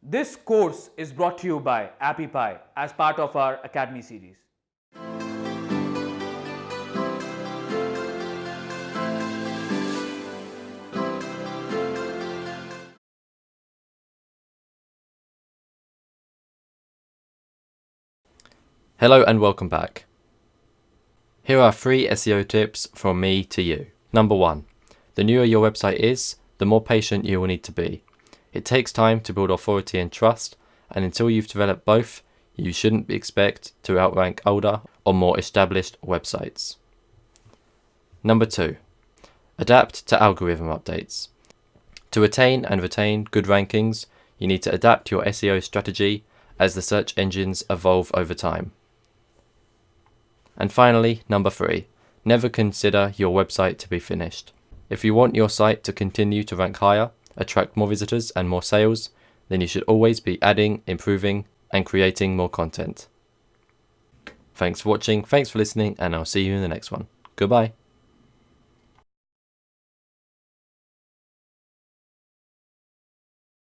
This course is brought to you by Appy Pie as part of our Academy series. Hello and welcome back. Here are 3 SEO tips from me to you. Number 1. The newer your website is, the more patient you will need to be. It takes time to build authority and trust, and until you've developed both, you shouldn't expect to outrank older or more established websites. Number 2. Adapt to algorithm updates. To attain and retain good rankings, you need to adapt your SEO strategy as the search engines evolve over time. And finally, number 3, never consider your website to be finished. If you want your site to continue to rank higher, attract more visitors and more sales, then you should always be adding, improving, and creating more content. Thanks for watching, thanks for listening, and I'll see you in the next one. Goodbye.